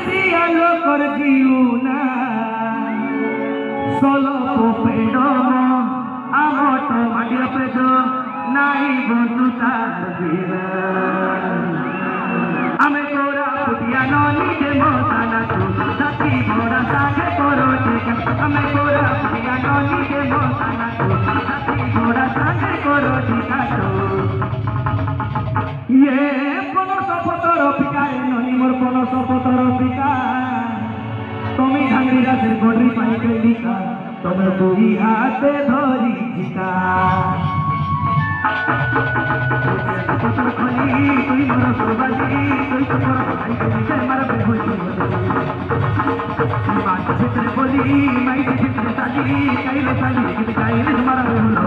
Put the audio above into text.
sialo korjiuna solo pedo amoto madia pedo nai bondu tarbira ame kora putia noni de motana tu sati bora sange koro chikan ame kora putia noni de motana tu sati bora sange koro chikato ye pono sopotoro pikae noni mor pono sopotoro pikae তুমি ধাঙ্গি গাছের গড়ি পাইকে লিখা তবে তুই হাতে ধরি জিতা তুই মর সবালি তুই তো মর খাইতে দিতে মারবে হইছি মাছ ভিতরে বলি মাইতে ভিতরে সাজি কাইলে কিন্তু কাইলে মারবে হলো